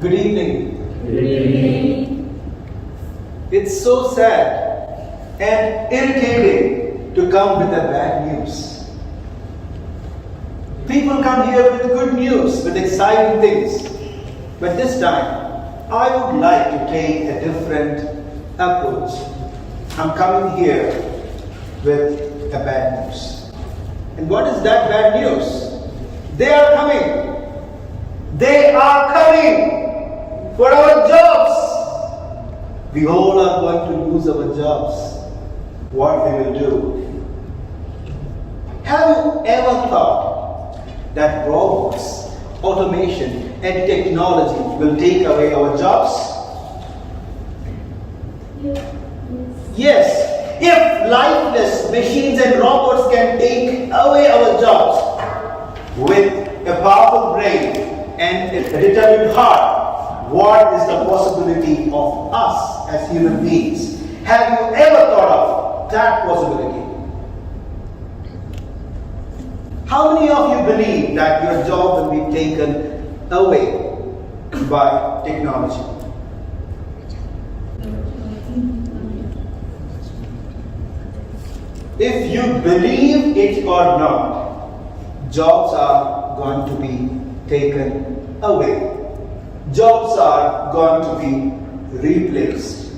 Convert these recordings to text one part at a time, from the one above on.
Good evening. Good evening. It's so sad and irritating to come with the bad news. People come here with good news, with exciting things. But this time, I would like to take a different approach. I'm coming here with a bad news. And what is that bad news? They are coming. They are coming for our jobs. We all are going to lose our jobs. What we will do? Have you ever thought that robots, automation, and technology will take away our jobs? Yes. If lifeless machines and robots can take away our jobs with a powerful brain and a determined heart, what is the possibility of us as human beings? Have you ever thought of that possibility? How many of you believe that your job will be taken away by technology? If you believe it or not, jobs are going to be taken away. Jobs are going to be replaced.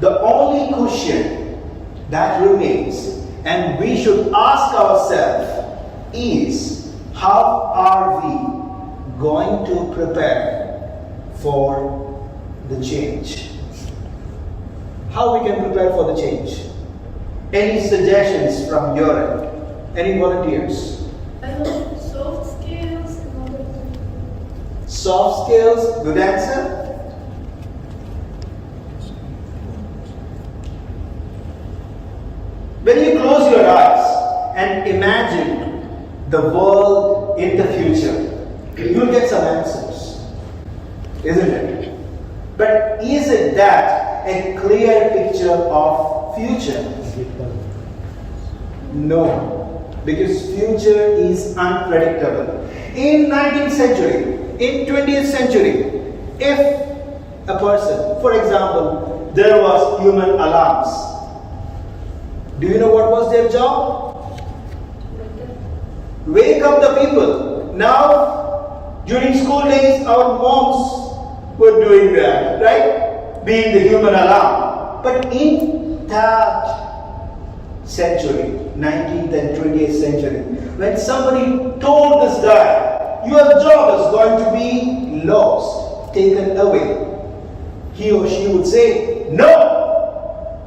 The only question that remains, and we should ask ourselves, is how are we going to prepare for the change? How we can prepare for the change? Any suggestions from your end? Any volunteers? Soft skills and other things. Soft skills, good answer. When you close your eyes and imagine the world in the future, you'll get some answers, isn't it? But is it that a clear picture of future? No, because future is unpredictable. In 19th century, in 20th century, if a person, for example, there was human alarms, do you know what was their job? Wake up the people. Now, during school days, our moms were doing that, right? Being the human alarm. But in that century, 19th and 20th century, when somebody told this guy, your job is going to be lost, taken away, he or she would say, no,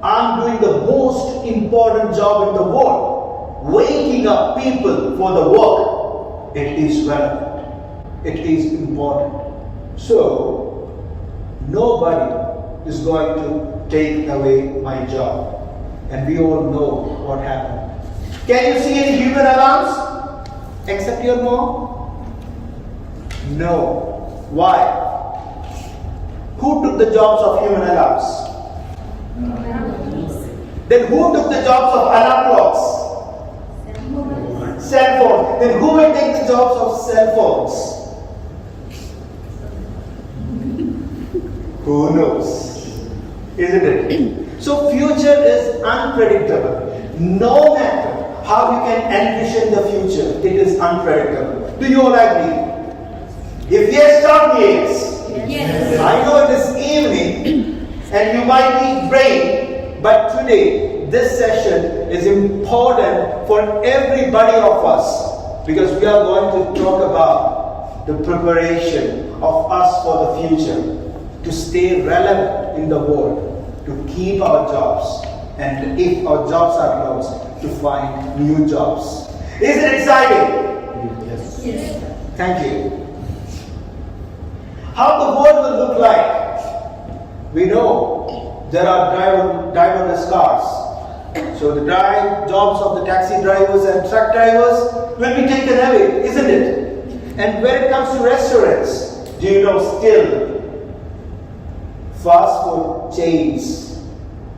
I'm doing the most important job in the world, waking up people for the work. It is relevant. It is important. So, nobody is going to take away my job. And we all know what happened. Can you see any human alarms? Except your mom? No. Why? Who took the jobs of human alarms? Then who took the jobs of alarm clocks? Cell phones. Then who will take the jobs of cell phones? Who knows? Isn't it? So future is unpredictable. No matter how you can envision the future, it is unpredictable. Do you all agree? If yes, tell me yes. Yes. I know it is evening and you might need brain, but today this session is important for everybody of us because we are going to talk about the preparation of us for the future, to stay relevant in the world, to keep our jobs, and if our jobs are lost, to find new jobs. Is it exciting? Yes. Thank you. How the world will look like? We know there are driverless cars. So the jobs of the taxi drivers and truck drivers will be taken away, isn't it? And when it comes to restaurants, do you know still fast food chains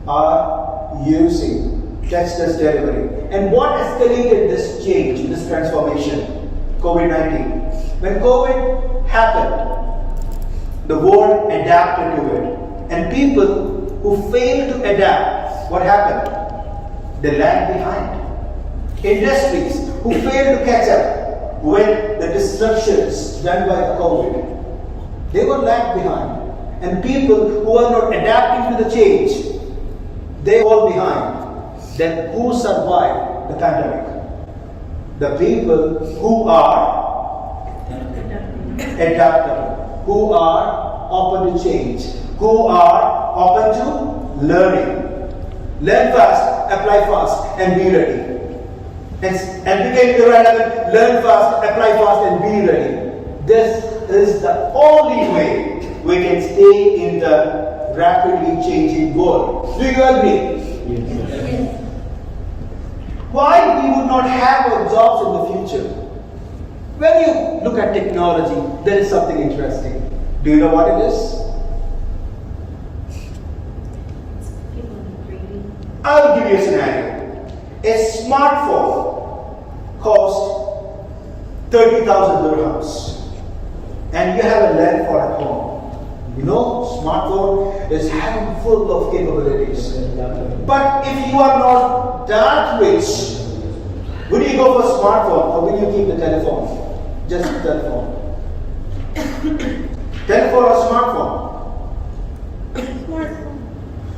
are using touchless delivery? And what escalated this change, this transformation? COVID-19. When COVID happened, the world adapted to it. And people who fail to adapt, what happened? They lag behind. Industries who fail to catch up when the disruptions done by the COVID, they were lag behind. And people who are not adapting to the change, they fall behind. Then who survived the pandemic? The people who are adaptable, who are open to change, who are open to learning. Learn fast, apply fast, and be ready. And became irrelevant, learn fast, apply fast, and be ready. This is the only way we can stay in the rapidly changing world. Do you agree? Yes. Why we would not have our jobs in the future? When you look at technology, there is something interesting. Do you know what it is? I will give you a scenario. A smartphone costs 30,000 dirhams, and you have a land for at home. You know, smartphone is having full of capabilities. But if you are not that rich, would you go for smartphone or will you keep the telephone? Just the telephone. Telephone or smartphone?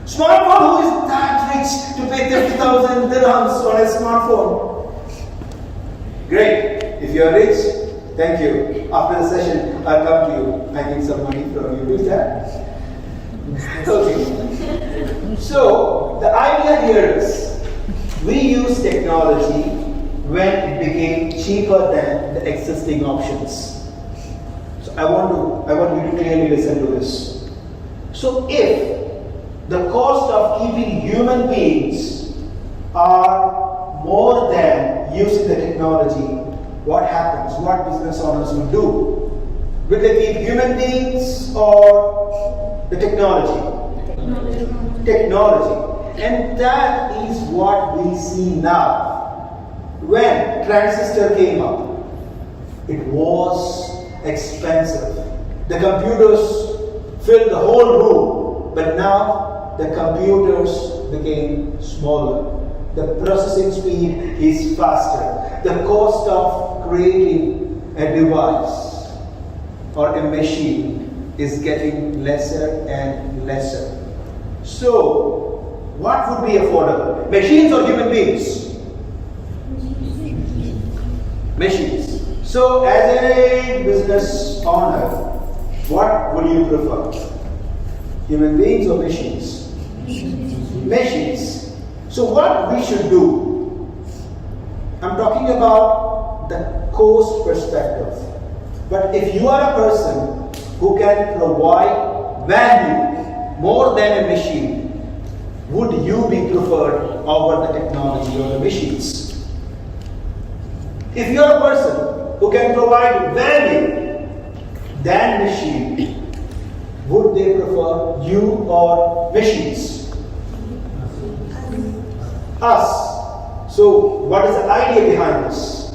Smartphone, who is that rich to pay 30,000 dirhams on a smartphone? Great. If you are rich, thank you. After the session, I'll come to you. I need some money from you. Who's that? Okay. So, the idea here is, we use technology when it became cheaper than the existing options. So, I want you to clearly listen to this. So, if the cost of keeping human beings are more than using the technology, what happens? What business owners will do? Will they keep human beings or the technology? Technology. And that is what we see now. When transistor came up, it was expensive. The computers filled the whole room, but now the computers became smaller. The processing speed is faster. The cost of creating a device or a machine is getting lesser and lesser. So, what would be affordable? Machines or human beings? Machines. So, as a business owner, what would you prefer? Human beings or machines? Machines. So what we should do, I'm talking about the cost perspective. But if you are a person who can provide value more than a machine, would you be preferred over the technology or the machines? If you are a person who can provide value than machine, would they prefer you or machines? Us. So, what is the idea behind this?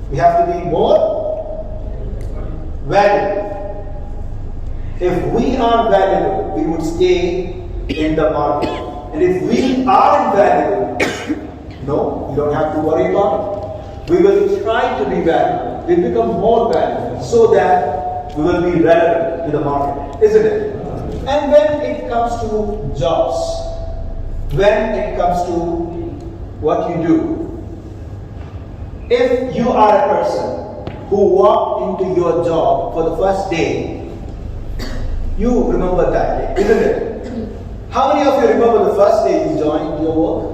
We have to be more valuable. If we are valuable, we would stay in the market. And if we are invaluable, no, you don't have to worry about it. We will try to be valuable. We'll become more valuable so that we will be relevant to the market, isn't it? And when it comes to jobs, when it comes to what you do, if you are a person who walked into your job for the first day, you remember that day, isn't it? How many of you remember the first day you joined your work?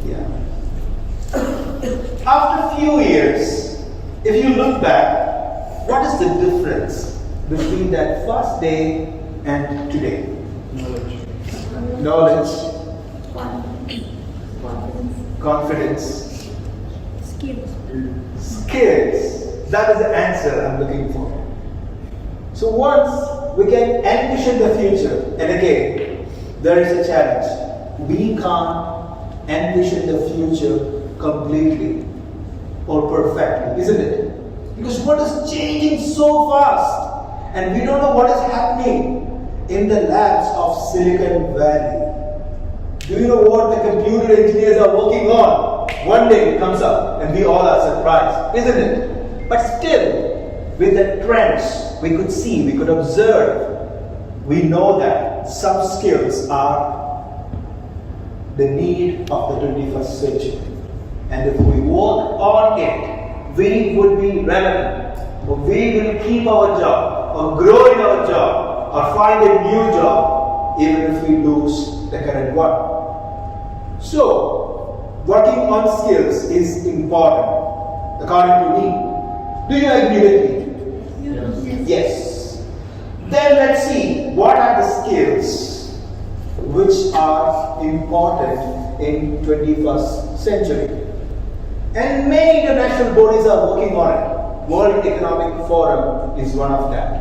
Yeah. After a few years, if you look back, what is the difference between that first day and today? Knowledge. Confidence. Skills. That is the answer I'm looking for. So once we can envision the future, and again, there is a challenge. We can't envision the future completely or perfectly, isn't it? Because what is changing so fast? And we don't know what is happening in the labs of Silicon Valley. Do you know what the computer engineers are working on? One day it comes up and we all are surprised, isn't it? But still, with the trends we could see, we could observe, we know that some skills are the need of the 21st century. And if we work on it, we would be relevant. Or we will keep our job, or grow in our job, or find a new job, even if we lose the current one. So, working on skills is important, according to me. Do you agree with me? Yes. Then let's see what are the skills which are important in 21st century. And many international bodies are working on it. World Economic Forum is one of them.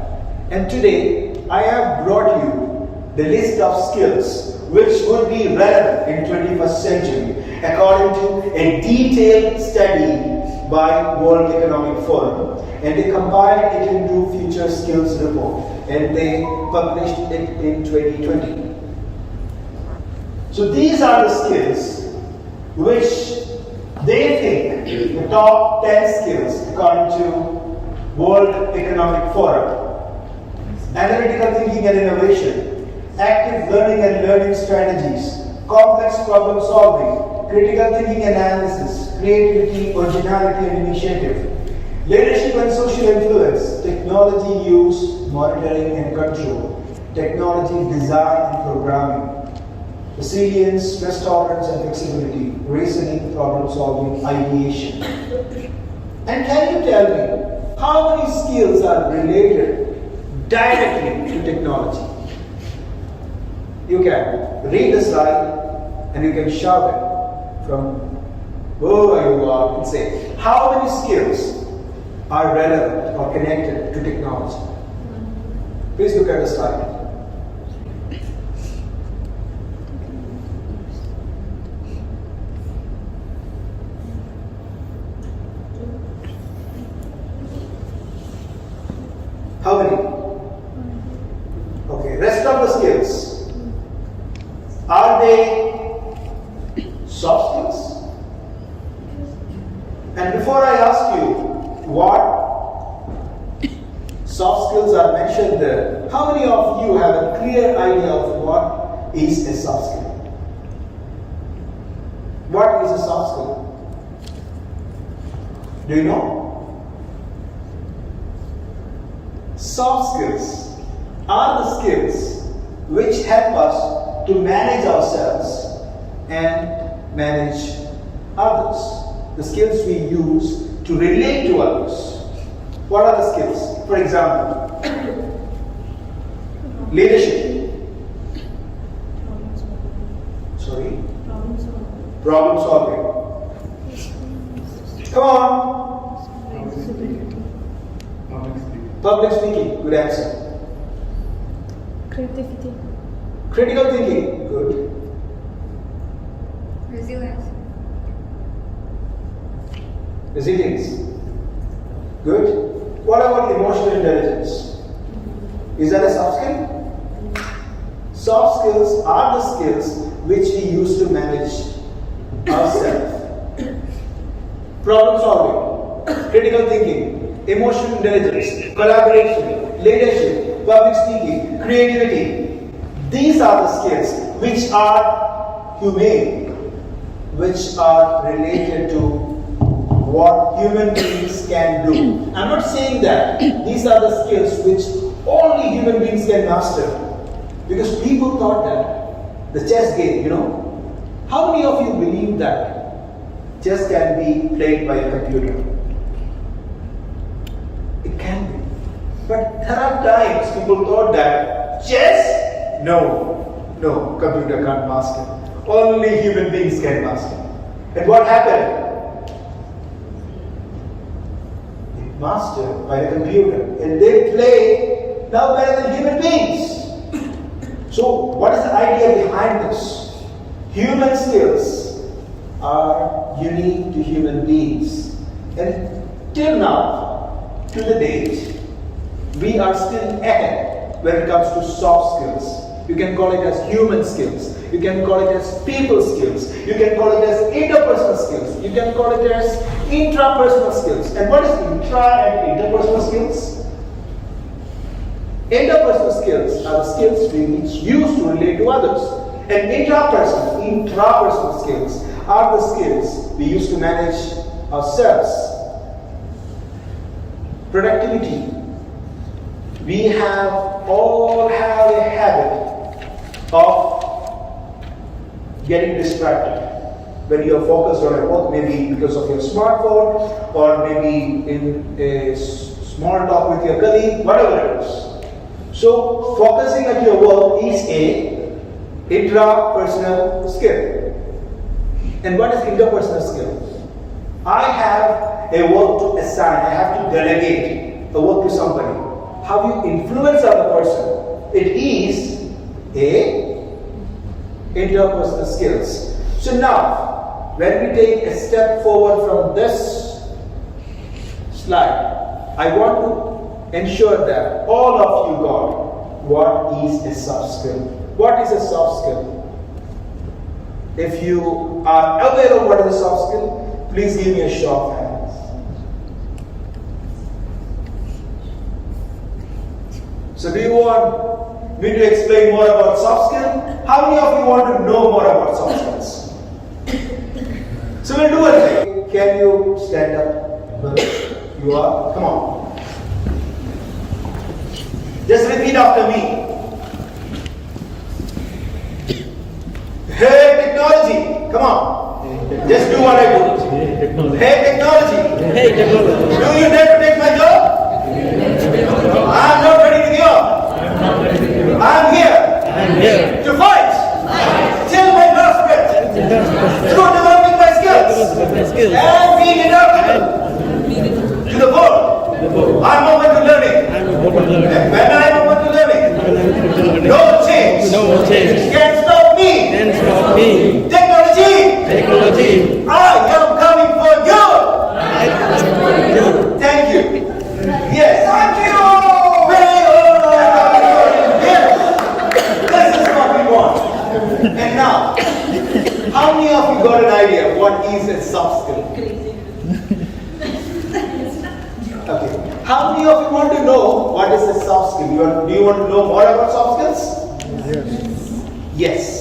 And today I have brought you the list of skills which would be relevant in 21st century according to a detailed study by World Economic Forum. And they compiled it into Future Skills Report and they published it in 2020. So these are the skills which they think the top 10 skills according to World Economic Forum. Analytical thinking and innovation, active learning and learning strategies, complex problem solving, critical thinking and analysis, creativity, originality and initiative, leadership and social influence, technology use, monitoring and control, technology design and programming, resilience, stress tolerance and flexibility, reasoning, problem solving, ideation. And can you tell me how many skills are related directly to technology? You can read the slide and you can shout it from wherever you are and say, how many skills are relevant or connected to technology? Please look at the slide. How many? Okay, rest of the skills. Are they soft skills? And before I ask you what soft skills are mentioned there, how many of you have a clear idea of what is a soft skill? What is a soft skill? Do you know? Soft skills are the skills which help us to manage ourselves and manage others. The skills we use to relate to others. What are the skills? For example, leadership. Sorry? Problem solving. Come on. Public speaking, good answer. Creativity. Critical thinking, good. Resilience. Resilience, good. What about emotional intelligence? Is that a soft skill? Soft skills are the skills which we use to manage ourselves. Problem solving, critical thinking, emotional intelligence, collaboration, leadership, public speaking, creativity. These are the skills which are humane, which are related to what human beings can do. I'm not saying that these are the skills which only human beings can master. Because people thought that the chess game, how many of you believe that chess can be played by a computer? It can be. But there are times people thought that chess, no, computer can't master. Only human beings can master. And what happened? It mastered by a computer. And they play now better than human beings. So what is the idea behind this? Human skills are unique to human beings. And till now, to the date, we are still ahead when it comes to soft skills. You can call it as human skills. You can call it as people skills. You can call it as interpersonal skills. You can call it as intrapersonal skills. And what is intra and interpersonal skills? Interpersonal skills are the skills we use to relate to others. And intrapersonal skills are the skills we use to manage ourselves. Productivity. We all have a habit of getting distracted. When you are focused on a work, maybe because of your smartphone, or maybe in a small talk with your colleague, whatever it is. So, focusing at your work is a intrapersonal skill. And what is interpersonal skill? I have a work to assign. I have to delegate the work to somebody. How you influence other person? It is a interpersonal skills. So now, when we take a step forward from this slide, I want to ensure that all of you got what is a soft skill. What is a soft skill? If you are aware of what is a soft skill, please give me a show of hands. So do you want me to explain more about soft skill? How many of you want to know more about soft skills? So we'll do a thing. Can you stand up? You are? Come on. Just repeat after me. Hey technology, come on. Just do what I do. Hey technology. Hey technology. Do you dare to take my job? I'm not ready to give up. I'm here to fight till my last breath through developing my skills and being adaptable to the world. I'm open to learning. And when I'm open to learning, no change can stop me. Technology, I am coming for you. Thank you. Yes, thank you. Yes, this is what we want. And now, how many of you got an idea of what is a soft skill? Okay. How many of you want to know what is a soft skill? Do you want to know more about soft skills? Yes.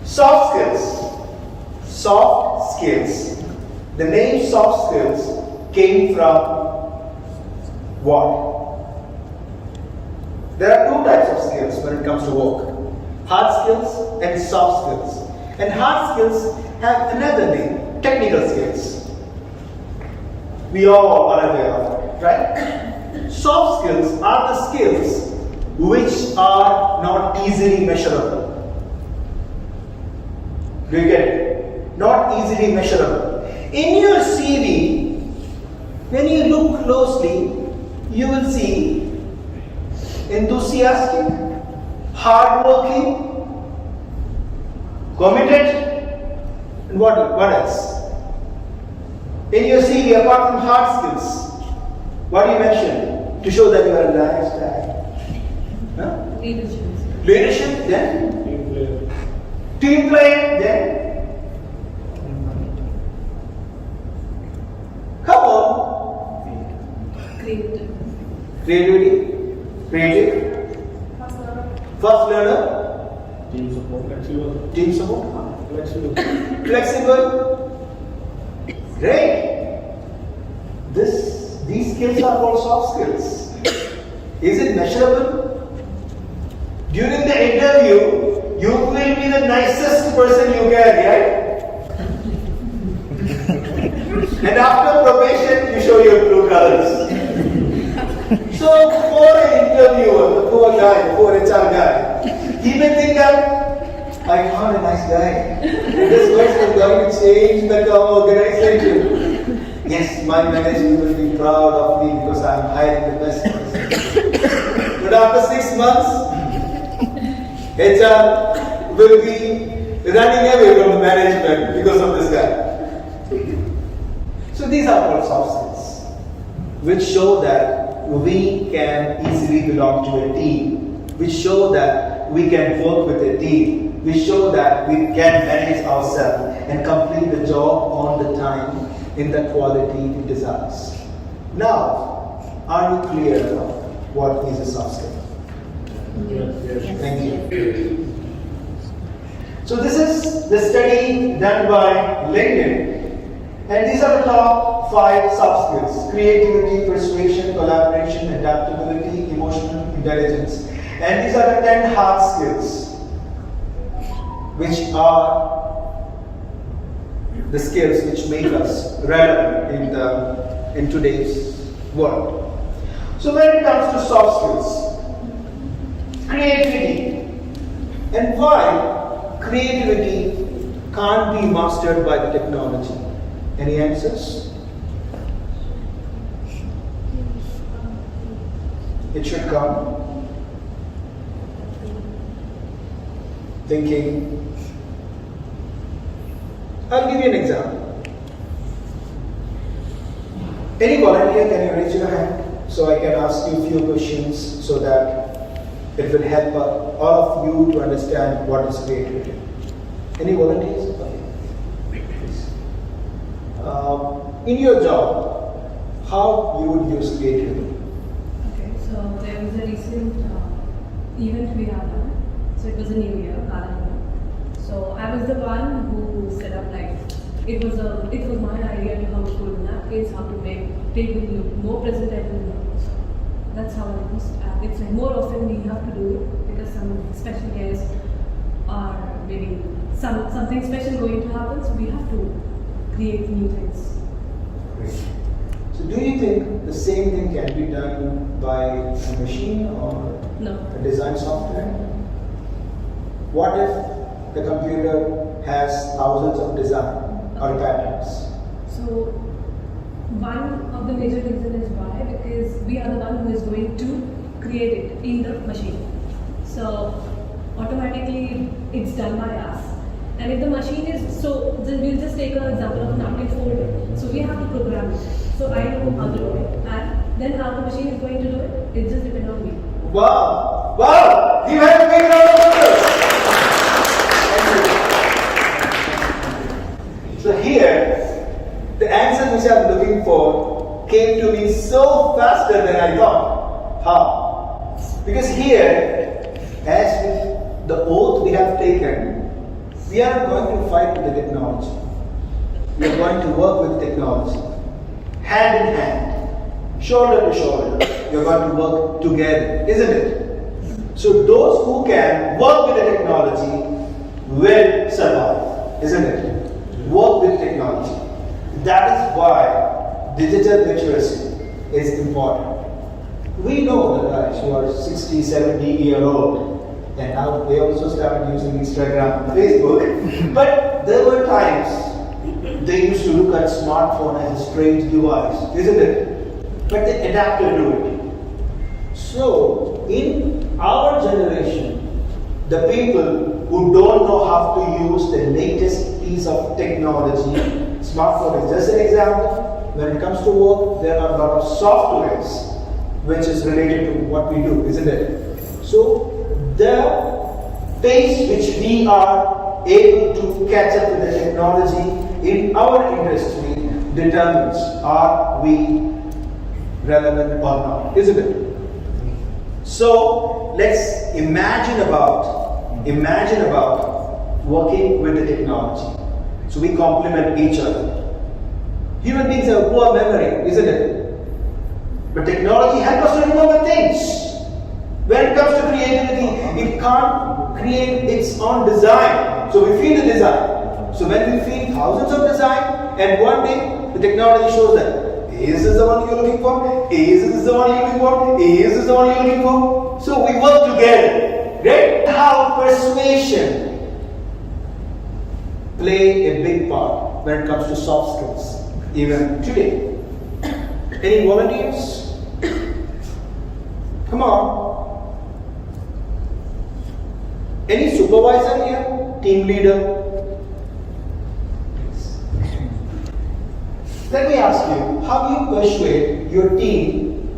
Soft skills. Soft skills. The name soft skills came from what? There are two types of skills when it comes to work. Hard skills and soft skills. And hard skills have another name, technical skills. We all are aware of it, right? Soft skills are the skills which are not easily measurable. Do you get it? Not easily measurable. In your CV, when you look closely, you will see enthusiastic, hardworking, committed, and what else? In your CV, apart from hard skills, what do you mention to show that you are a nice guy? Huh? Leadership, then? Team player, then? Come on. Creativity. Creative. First learner. Team support. Team support. Flexible. Great. These skills are called soft skills. Is it measurable? During the interview, you will be the nicest person you can, right? And after probation, you show your true colors. So, for an interviewer, the poor guy, poor HR guy, he may think that I found a nice guy. This person is going to change the organization. Yes, my management will be proud of me because I am hiring the best person. But after 6 months, HR will be running away from the management because of this guy. So these are called soft skills. which show that we can easily belong to a team, which show that we can work with a team, which show that we can manage ourselves and complete the job on the time in the quality it desires. Now, are you clear about what is a soft skill? Yes. Thank you. So this is the study done by LinkedIn. And these are the top 5 soft skills: creativity, persuasion, collaboration, adaptability, emotional intelligence. And these are the 10 hard skills, which are the skills which make us relevant in today's world. So when it comes to soft skills, creativity, and why creativity can't be mastered by the technology. Any answers? It should come. Thinking. I'll give you an example. Any volunteer, can you raise your hand so I can ask you a few questions so that it will help all of you to understand what is creativity. Any volunteers? Okay. Please. In your job, how you would use creativity? Okay, so there was a recent event we had done. So it was a New Year, calendar. So I was the one who set up it was my idea to how to put napkins, how to make table look more presentable. So that's how it was. It's more often we have to do it because some special guests or maybe something special going to happen. So we have to create new things. Great. So do you think the same thing can be done by a machine or No. a design software? What if the computer has thousands of design or patterns? So one of the major reasons is why, because we are the one who is going to create it in the machine. So automatically it's done by us. And if the machine is, we'll just take an example of a napkin folder. So we have to program it. So I know how to do it. And then how the machine is going to do it, it just depends on me. Wow! Wow! You have a big round of applause. So here, the answer which I'm looking for came to me so faster than I thought. How? Because here, as with the oath we have taken, we are going to fight with the technology. We are going to work with technology. Hand in hand, shoulder to shoulder, we are going to work together, isn't it? So those who can work with the technology will survive, isn't it? Work with technology. That is why digital literacy is important. We know the guys who are 60, 70-year-old, and now they also started using Instagram and Facebook. But there were times they used to look at smartphone as a strange device, isn't it? But they adapted to it. So, in our generation, the people who don't know how to use the latest piece of technology, smartphone is just an example. When it comes to work, there are a lot of softwares which is related to what we do, isn't it? So, the pace which we are able to catch up with the technology in our industry determines are we relevant or not, isn't it? So let's imagine about working with the technology. So we complement each other. Human beings have poor memory, isn't it? But technology helps us to remember things. When it comes to creativity, it can't create its own design. So we feel the design. So when we feel thousands of design, and one day the technology shows that, is this the one you're looking for? Is this the one you're looking for? Is this the one you're looking for? So we work together. Right? How persuasion play a big part when it comes to soft skills, even today. Any volunteers? Come on. Any supervisor here? Team leader? Let me ask you, how do you persuade your team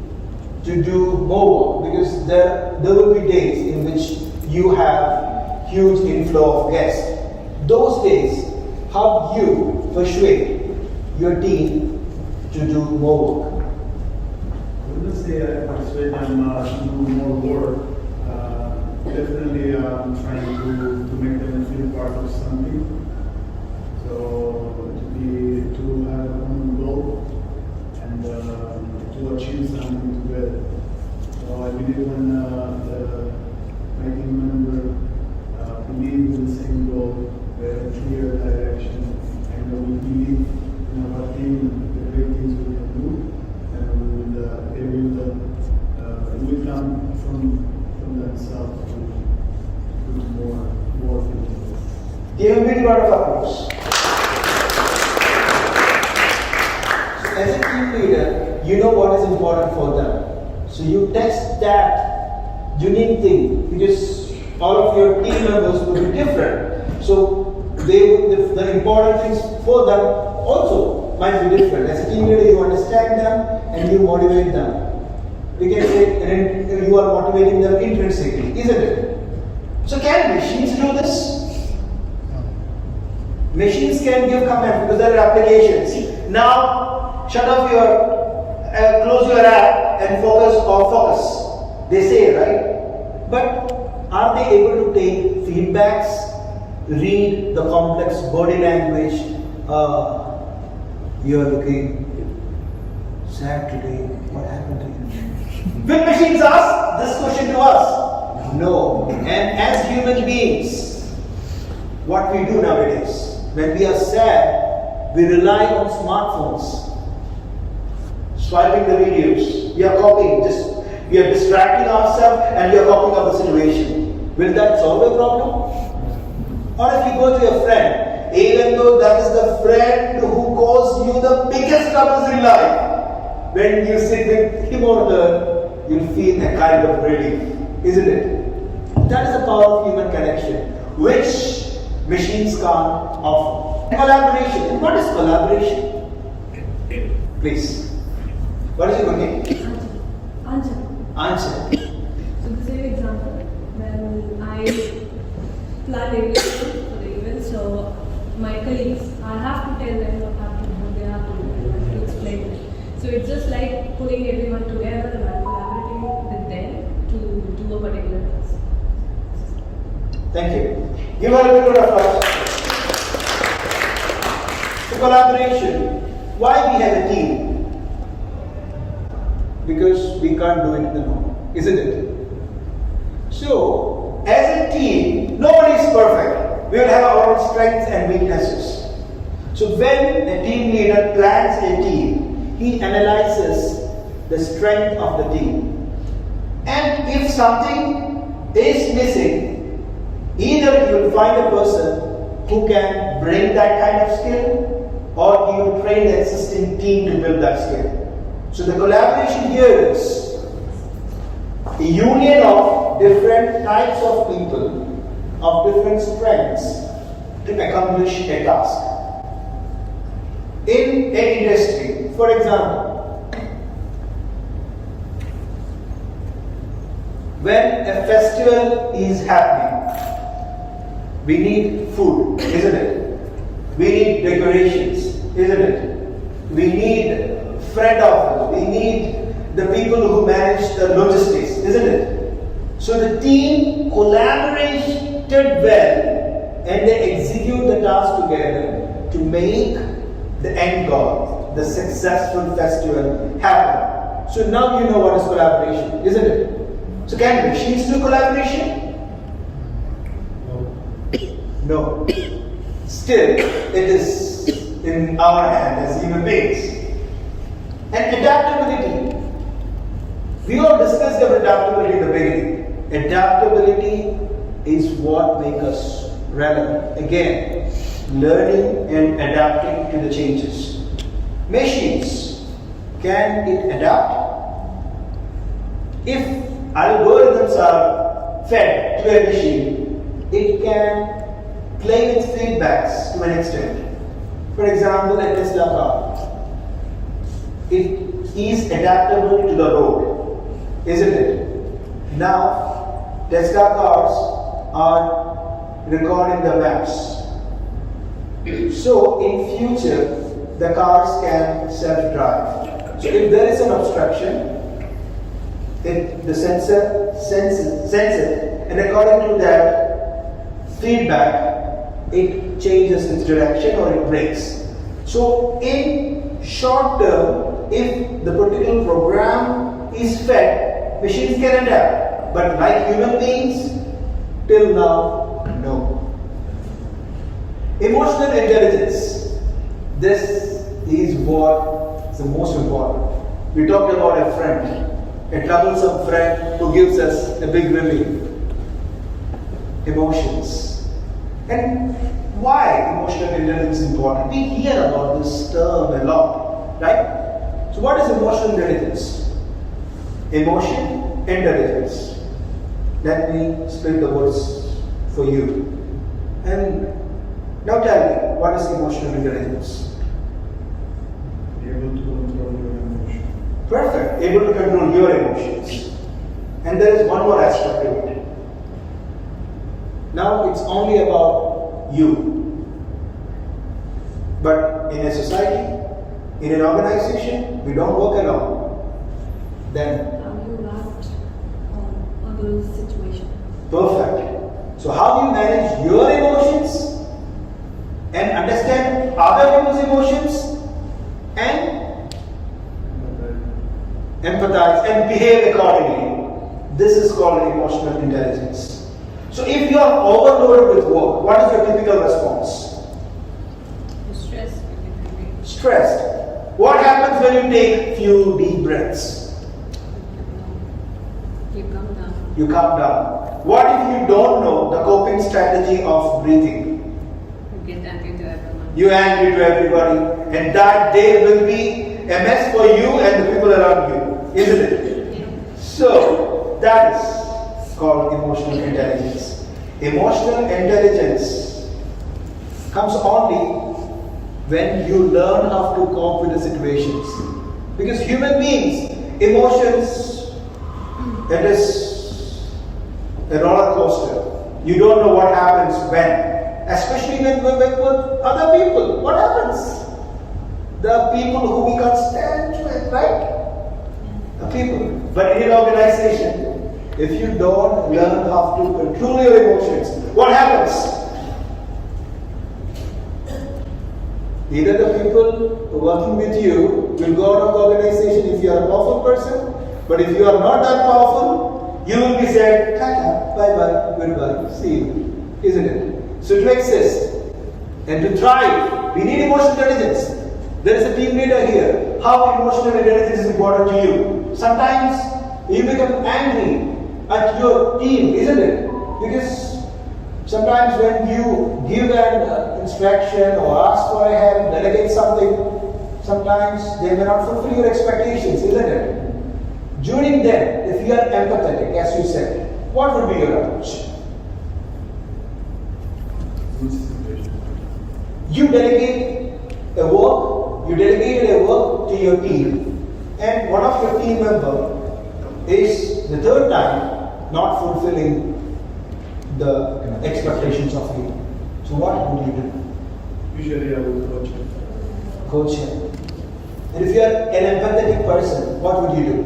to do more work? Because there will be days in which you have huge inflow of guests. Those days, how do you persuade your team to do more work? I wouldn't say I persuade them to do more work. Definitely trying to make them feel part of something. So to have a common goal and to achieve something together. So I believe when my team member believe in the same goal, we have a clear direction, and we believe in our team the great things we can do, and we will come from themselves to do more things. Give a big round of applause. As a team leader, you know what is important for them. So you test that unique thing because all of your team members will be different. So the important things for them also might be different. As a team leader, you understand them and you motivate them. We can say you are motivating them intrinsically, isn't it? So can machines do this? Machines can give comments because there are applications. Now, shut off close your app and focus. They say, right? But are they able to take feedbacks, read the complex body language? You're looking sad today. What happened to you? Will machines ask this question to us? No. And as human beings, what we do nowadays, when we are sad, we rely on smartphones, swiping the videos. We are copying, we are distracting ourselves and we are copying of the situation. Will that solve a problem? Or if you go to your friend, even though that is the friend who caused you the biggest troubles in life, when you sit with him or her, you'll feel a kind of relief, isn't it? That is the power of human connection, which machines can't offer. Collaboration. What is collaboration? Please. What is your name? Answer. So the same example, when I plan events for the event, so my colleagues, I have to tell them what they have to do, and I have to explain it. So it's just like putting everyone together and collaborating with them to do a particular task. Thank you. Give her a big round of applause. So collaboration. Why we have a team? Because we can't do it alone, isn't it? So, as a team, nobody is perfect. We will have our own strengths and weaknesses. So when a team leader plans a team, he analyzes the strength of the team. And if something is missing, either you will find a person who can bring that kind of skill, or you will train the existing team to build that skill. So the collaboration here is a union of different types of people, of different strengths, to accomplish a task. In an industry, for example, when a festival is happening, we need food, isn't it? We need decorations, isn't it? We need front office, we need the people who manage the logistics, isn't it? So the team collaborated well and they execute the task together to make the end goal, the successful festival happen. So now you know what is collaboration, isn't it? So can machines do collaboration? No. Still, it is in our hand as human beings. And adaptability. We all discussed about adaptability in the beginning. Adaptability is what makes us relevant. Again, learning and adapting to the changes. Machines, can it adapt? If algorithms are fed to a machine, it can play with feedbacks to an extent. For example, a Tesla car. it is adaptable to the road, isn't it? Now, Tesla cars are recording the maps. So, in future, the cars can self-drive. So, if there is an obstruction, the sensor senses it, and according to that feedback, it changes its direction or it brakes. So, in short term, if the particular program is fed, machines can adapt. But like human beings, till now, no. Emotional intelligence. This is what is the most important. We talked about a friend, a troublesome friend who gives us a big relief. Emotions. And why emotional intelligence is important? We hear about this term a lot, right? So what is emotional intelligence? Emotion intelligence. Let me split the words for you. And now tell me, what is emotional intelligence? Be able to control your emotion. Perfect. Able to control your emotions. And there is one more aspect to it. Now it's only about you. But in a society, in an organization, we don't work alone. Then, How you react on those situations. perfect. So how do you manage your emotions and understand other people's emotions and empathize and behave accordingly? This is called emotional intelligence. So if you are overloaded with work, what is your typical response? Stress. Stressed. What happens when you take few deep breaths? You come down. You calm down. What if you don't know the coping strategy of breathing? You get angry to everyone. You angry to everybody, and that day will be a mess for you and the people around you, isn't it? So that is called emotional intelligence. Emotional intelligence comes only when you learn how to cope with the situations. Because human beings, emotions, it is a roller coaster. You don't know what happens when. Especially when we're with other people. What happens? The people who we can't stand with, right? The people. But in an organization, if you don't learn how to control your emotions, what happens? Either the people working with you will go out of the organization if you are a powerful person, but if you are not that powerful, you will be said, "Tata, bye bye, goodbye, see you," isn't it? So to exist and to thrive, we need emotional intelligence. There is a team leader here. How emotional intelligence is important to you? Sometimes you become angry at your team, isn't it? Because sometimes when you give an instruction or ask for a help, delegate something, sometimes they may not fulfill your expectations, isn't it? During them, if you are empathetic, as you said, what would be your approach? You delegate a work, you delegated a work to your team, and one of your team member is the third time not fulfilling the expectations of you. So what would you do? Usually I would coach him. Coach him. And if you are an empathetic person, what would you do?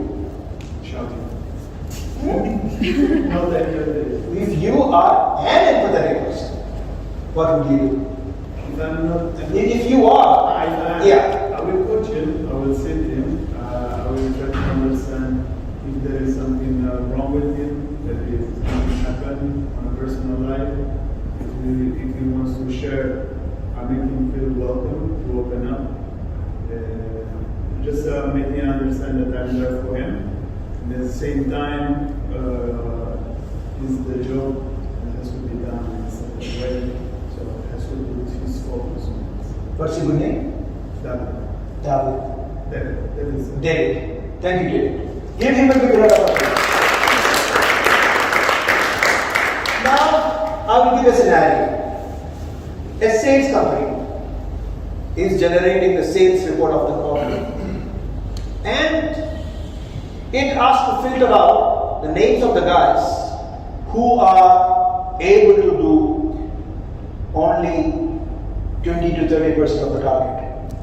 Shouting. Not that you're If you are an empathetic person, what would you do? If I'm not, If you are, yeah. I will coach him. I will say to him. I will try to understand if there is something wrong with him, that if something happened on a personal life. If he wants to share, I make him feel welcome to open up. Just make me understand that I'm there for him. And at the same time, is the job that has to be done in a certain way. So it has to put his focus on this. What's your good name? That David. is David. Thank you, David. Give him a big round of applause. Now, I will give a scenario. A sales company is generating the sales report of the company. And it asks to filter out the names of the guys who are able to do only 20 to 30% of the target.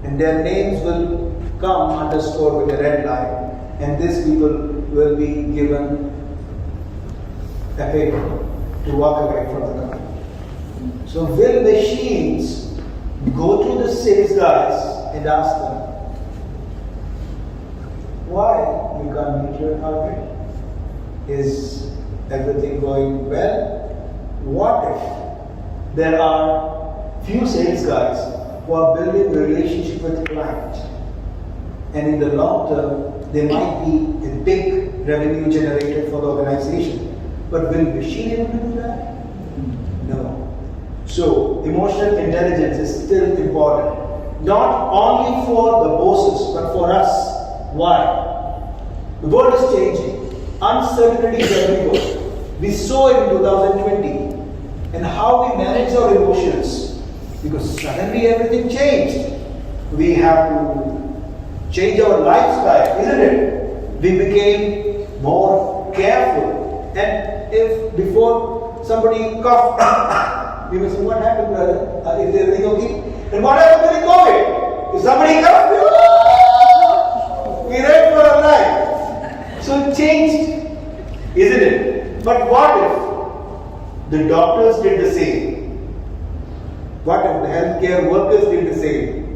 And their names will come underscored with a red line, and these people will be given a paper to walk away from the company. So will machines go to the sales guys and ask them, why you can't meet your target? Is everything going well? What if there are few sales guys who are building a relationship with the client, and in the long term they might be a big revenue generator for the organization, but will machine able to do that? No. So emotional intelligence is still important, not only for the bosses but for us. Why? The world is changing. Uncertainty is everywhere. We saw it in 2020, and how we manage our emotions, because suddenly everything changed. We have to change our lifestyle, isn't it? We became more careful. And if before somebody coughed, we will say, what happened, brother? Is everything okay? And what happened during COVID? If somebody coughed, we ran for our life. So it changed, isn't it? But what if the doctors did the same? What if the healthcare workers did the same?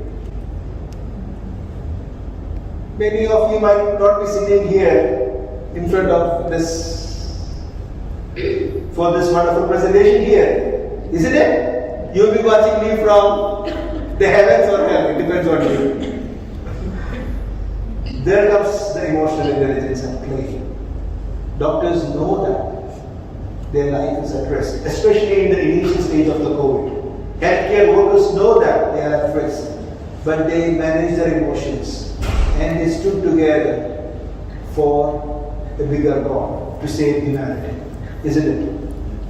Many of you might not be sitting here in front of this, for this wonderful presentation here, isn't it? You'll be watching me from the heavens or hell, it depends on you. There comes the emotional intelligence at play. Doctors know that their life is at risk, especially in the initial stage of the COVID. Healthcare workers know that they are at risk, but they manage their emotions and they stood together for a bigger goal to save humanity, isn't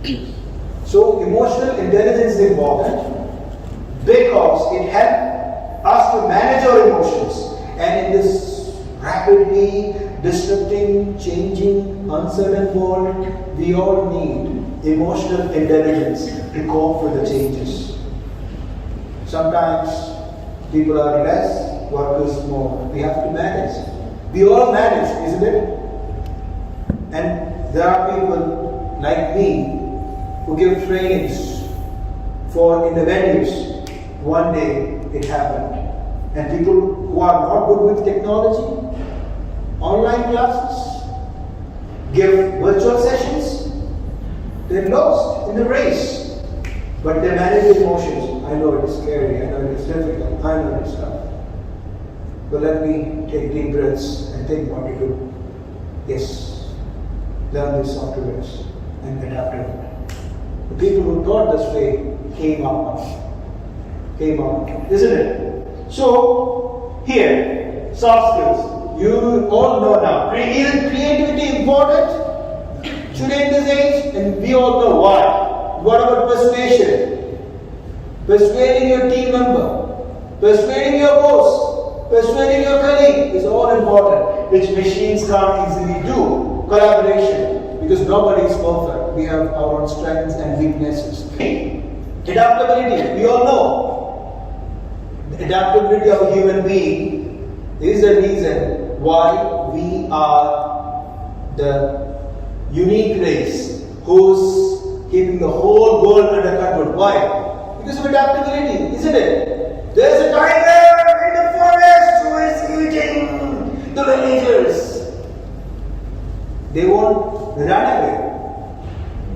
it? So emotional intelligence is important because it helps us to manage our emotions, and in this rapidly disrupting, changing, uncertain world, we all need emotional intelligence to cope with the changes. Sometimes people are less, workers more. We have to manage. We all manage, isn't it? And there are people like me who give trainings for in the venues. One day it happened. And people who are not good with technology, online classes, give virtual sessions, they're lost in the race. But they manage their emotions. I know it is scary, I know it is difficult, I know it's tough. But let me take deep breaths and think what to do. Yes, learn these softwares and adapt to it. The people who taught this way came out, isn't it? So, here, soft skills. You all know now. Isn't creativity important today in this age? And we all know why. What about persuasion? Persuading your team member, persuading your boss, persuading your colleague is all important, which machines can't easily do. Collaboration, because nobody is perfect. We have our own strengths and weaknesses. Adaptability, we all know. The adaptability of a human being is the reason why we are the unique race who's keeping the whole world under control. Why? Because of adaptability, isn't it? There's a tiger in the forest who is eating the villagers. They won't run away.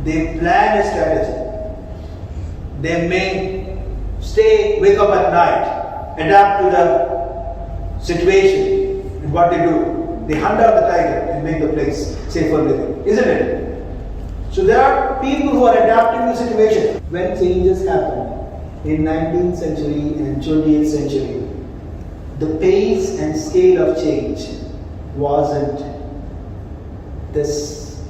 They plan a strategy. They may wake up at night, adapt to the situation. And what they do, they hunt out the tiger and make the place safe for living, isn't it? So there are people who are adapting to the situation. When changes happen in 19th century and 20th century, the pace and scale of change wasn't this,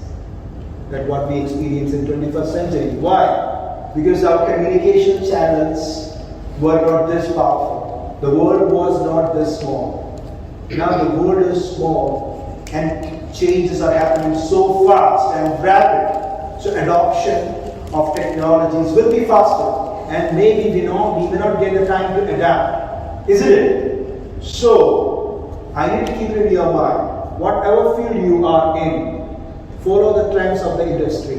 that what we experience in 21st century. Why? Because our communication channels were not this powerful. The world was not this small. Now the world is small and changes are happening so fast and rapid. So adoption of technologies will be faster, and maybe we may not get the time to adapt, isn't it? So I need to keep it in your mind. Whatever field you are in, follow the trends of the industry.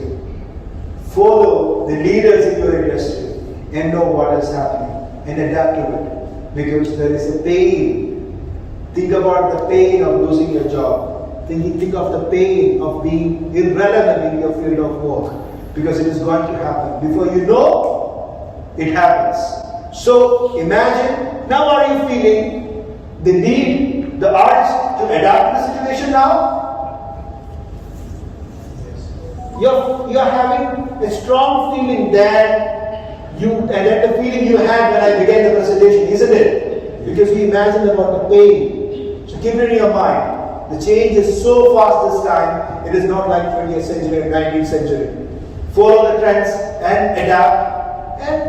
Follow the leaders in your industry and know what is happening and adapt to it. Because there is a pain. Think about the pain of losing your job. Think of the pain of being irrelevant in your field of work. Because it is going to happen. Before you know, it happens. So imagine, now are you feeling the need, the urge to adapt to the situation now? You're having a strong feeling that the feeling you had when I began the presentation, isn't it? Because we imagined about the pain. So keep it in your mind. The change is so fast this time, it is not like 20th century or 19th century. Follow the trends and adapt. And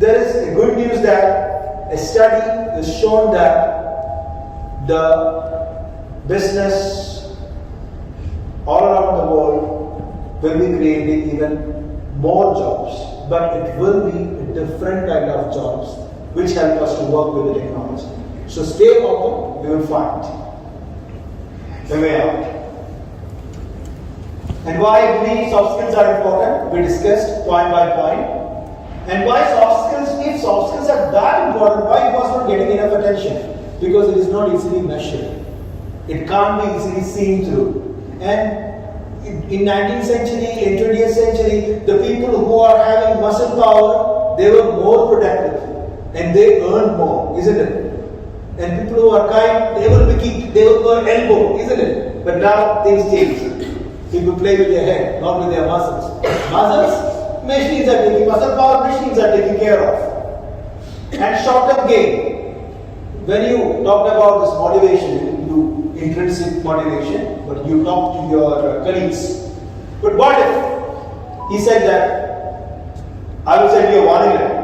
there is a good news that a study has shown that the business all around the world will be creating even more jobs, but it will be a different kind of jobs which help us to work with the technology. So stay open, we will find the way out. And why I believe soft skills are important, we discussed point by point. And why soft skills, if soft skills are that important, why it was not getting enough attention? Because it is not easily measured. It can't be easily seen through. And in 19th century, in 20th century, the people who are having muscle power, they were more productive and they earned more, isn't it? And people who are kind, they will earn elbow, isn't it? But now things change. People play with their head, not with their muscles. Muscles, machines are taking, muscle power machines are taking care of. And short-term gain. When you talked about this motivation, intrinsic motivation, but you talk to your colleagues. But what if he said that I will send you a warning letter?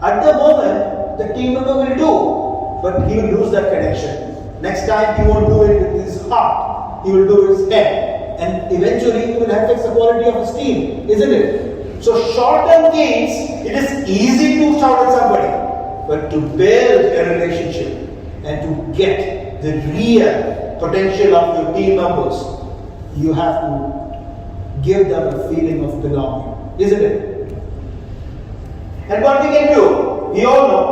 At the moment, the team member will do, but he will lose that connection. Next time he won't do it with his heart, he will do it with his head, and eventually it will affect the quality of his team, isn't it? So short-term gains, it is easy to shout at somebody, but to build a relationship and to get the real potential of your team members, you have to give them a feeling of belonging, isn't it? And what we can do, we all know,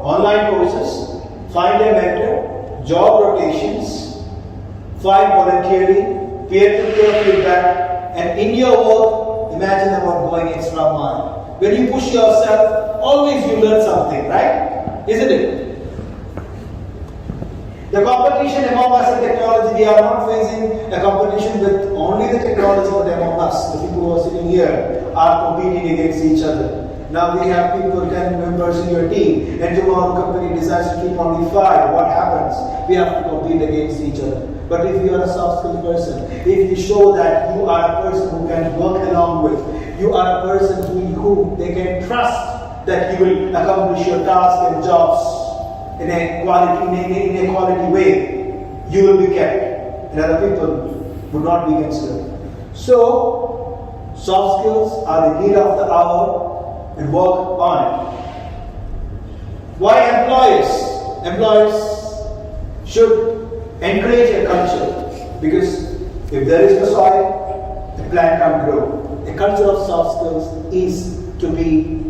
online courses, find a mentor, job rotations, find volunteering, peer-to-peer feedback, and in your work, imagine about going extra mile. When you push yourself, always you learn something, right? Isn't it? The competition among us in technology, we are not facing a competition with only the technology, but among us. The people who are sitting here are competing against each other. Now we have people, 10 members in your team, and tomorrow company decides to keep only 5. What happens? We have to compete against each other. But if you are a soft skill person, if you show that you are a person who can work along with, you are a person who they can trust that you will accomplish your tasks and jobs in a quality way, you will be kept, and other people would not be considered. So, soft skills are the need of the hour, and work on it. Why employers should encourage a culture? Because if there is no soil, the plant can't grow. A culture of soft skills is to be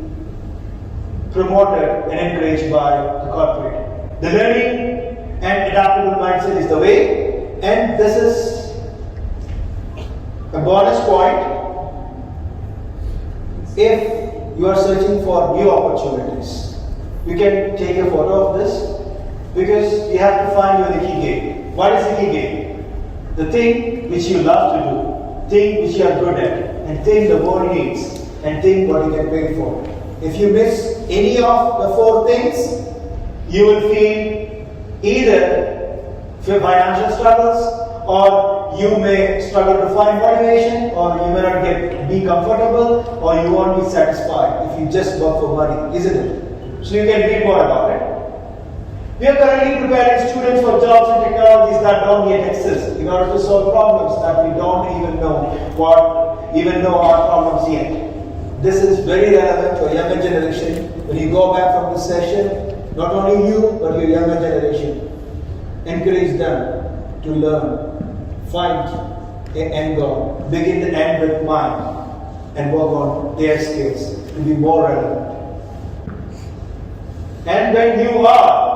promoted and encouraged by the corporate. The learning and adaptable mindset is the way, and this is a bonus point if you are searching for new opportunities. You can take a photo of this because you have to find your key game. What is the key game? The thing which you love to do, thing which you are good at, and thing the world needs, and thing what you can pay for. If you miss any of the 4 things, you will feel either financial struggles, or you may struggle to find motivation, or you may not be comfortable, or you won't be satisfied if you just work for money, isn't it? So you can read more about it. We are currently preparing students for jobs and technologies that don't yet exist in order to solve problems that we don't even know our problems yet. This is very relevant to a younger generation. When you go back from this session, not only you, but your younger generation, encourage them to learn, find an end goal, begin the end with mind, and work on their skills to be more relevant. And when you are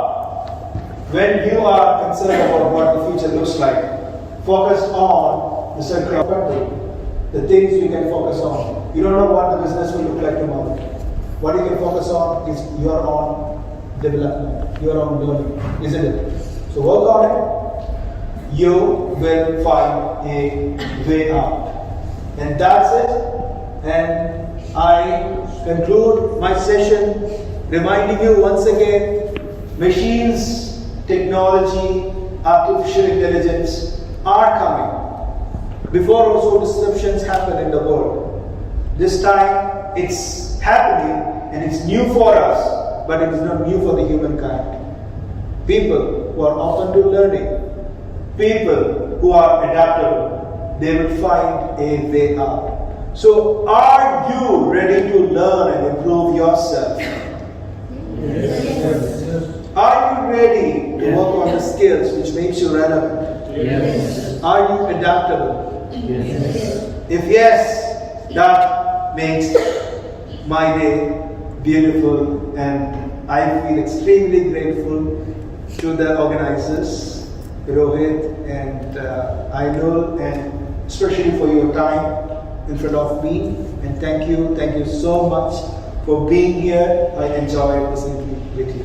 concerned about what the future looks like, focus on the circle of memory, the things you can focus on. You don't know what the business will look like tomorrow. What you can focus on is your own development, your own learning, isn't it? So work on it. You will find a way out. And that's it. And I conclude my session reminding you once again, machines, technology, artificial intelligence are coming. Before also disruptions happen in the world. This time it's happening and it's new for us, but it is not new for the humankind. People who are open to learning, people who are adaptable, they will find a way out. So are you ready to learn and improve yourself? Yes. Are you ready to work on the skills which makes you relevant? Yes. Are you adaptable? Yes. If yes, that makes my day beautiful, and I feel extremely grateful to the organizers, Rohit and Ainul, and especially for your time in front of me. And thank you so much for being here. I enjoyed listening with you.